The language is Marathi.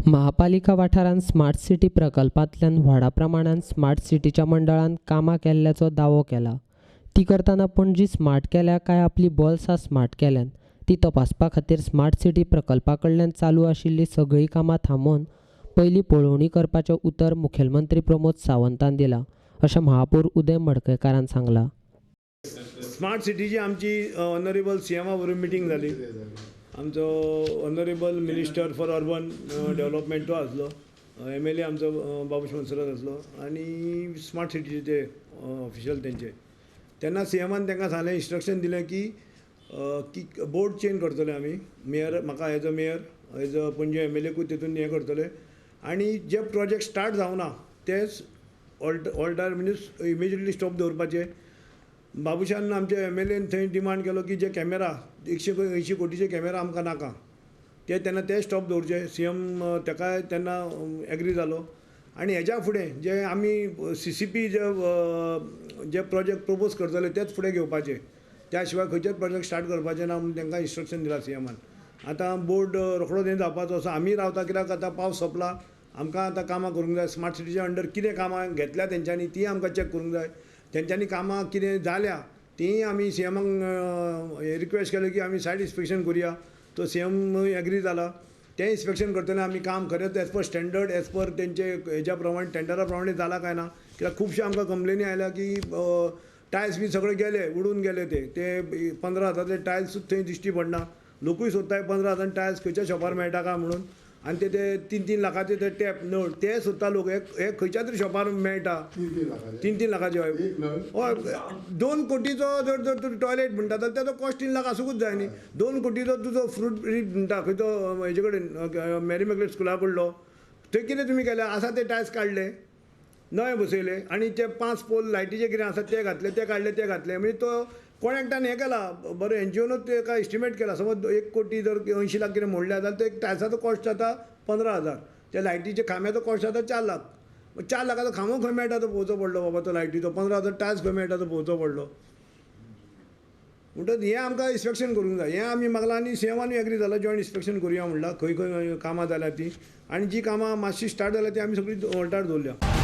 महापालिका वाठारांत स्मार्ट सिटी प्रकल्पांतल्यान व्हडा प्रमाणात स्मार्ट सिटीच्या मंडळान कामां केल्ल्याचो दावो केला. ती करतना पणजी स्मार्ट केल्या काय आपली बोल्सां स्मार्ट केल्यान ती तपासपा खातीर स्मार्ट सिटी प्रकल्पा कडल्यान चालू आशिल्ली सगळीं कामां थांबोवन पयली पळोवणी करपाचें उतर मुखेलमंत्री प्रमोद सावंतान दिलां, अशें महापौर उदय मडकयकारान सांगलां. स्मार्ट सिटीची आमची ऑनरेबल सीएमा बरोबर मिटींग जाली. आमचो honourable minister for urban development तो आसलो, MLA आमचो बाबूश मनसुरात आसलो आनी स्मार्ट सिटीचे ते ऑफिशियल तेंचे. तेन्ना सीएमान तांकां सांगलें, इन्स्ट्रक्शन दिलें की बोर्ड चेंज करतले आमी. मेयर म्हाका as a mayor as a पणजे MLAकूय तितून हें करतले आनी जे प्रोजेक्ट स्टार्ट जावना तेच ऑल्टर म्हणजे इमिजिएटली स्टॉप दवरपाचे. बाबूशान आमच्या MLAन थंय डिमांड केलो की जे कॅमेरा 180 कोटीचे कॅमेरा आमकां नाका ते तेन्ना ते स्टॉप दवरचे. CM ताकाय तेन्ना एग्री जालो आनी हेज्या फुडें जे आमी CCP जे प्रोजेक्ट प्रपोज करतले तेच फुडें घेवपाचे, त्या शिवाय खंयचेच प्रोजेक्ट स्टार्ट करपाचे ना म्हणून तांकां इन्स्ट्रक्शन दिलां CMान. आतां बोर्ड रोखडोच हें जावपाचो आसा. आमी रावता कित्याक आतां पावस सोंपला, आमकां आतां कामां करूंक जाय. स्मार्ट सिटीच्या अंडर कितें कामां घेतल्या तेंच्यांनी ती आमकां चॅक करूंक जाय. तेंच्यांनी कामां कितें जाल्या तीय आमी CMाक रिक्वेस्ट केली की आमी सायट इन्स्पेक्शन करुया. तो CM एग्री जाला. तें इन्स्पेक्शन करतना आमी काम खरेंच as per standard as per तेंचे हेज्या प्रमाणे टेंडरा प्रमाणे जाला काय ना, कित्याक खुबशे आमकां कंप्लेनी आयल्या की टायल्स बी सगळे गेले, उडून गेले. ते 15,000 टायल्स सुद्दां थंय दिश्टी पडना. लोकूय सोदताय 15,000 टायल्स खंयच्या शॉपार मेळटा काय म्हणून. आनी ते 3-3 लाखाचे ते टॅप नळ ते सुद्दां लोक एक खंयच्या तरी शॉपार मेळटा 3-3 लाखाचे. हय 2 कोटीचो जर तूं टॉयलेट म्हणटा जाल्यार तेजो कॉस्ट 3 लाख आसूंकूच जाय न्ही. 2 कोटीचो तुजो फ्रूट म्हणटा खंयचो हेजे कडेन मॅरी मॅक्लेट स्कुला कडलो थंय कितें तुमी केलें आसा ते टायल्स काडले, नवे बसयले आनी ते 5 पोल लायटीचे कितें आसा ते घातले, ते काडले ते घातले. म्हणजे तो कोण एकट्यान हें केला बरो NGOनूच तेका एस्टिमेट केला. समज 1 कोटी जर 80 लाख कितें मोडल्या जाल्यार तो एक टायल्साचो कॉस्ट जाता 15,000. त्या लायटीच्या खांब्याचो कॉस्ट जाता 4 लाख. 4 लाखाचो खांबो खंय मेळटा तो पोवचो पडलो बाबा तो लायटीचो. 15,000 टायल्स खंय मेळटा तो पोवचो पडलो. म्हणटच हें आमकां इन्स्पेक्शन करूंक जाय. हें आमी मागलां आनी CMानूय एग्री जाला जॉयंट इन्स्पेक्शन करुया म्हणलां खंय खंय कामां जाल्यां ती. आनी जी कामां मातशी स्टार्ट जाल्यां ती आमी सगळीं ऑल्टार दवरल्या.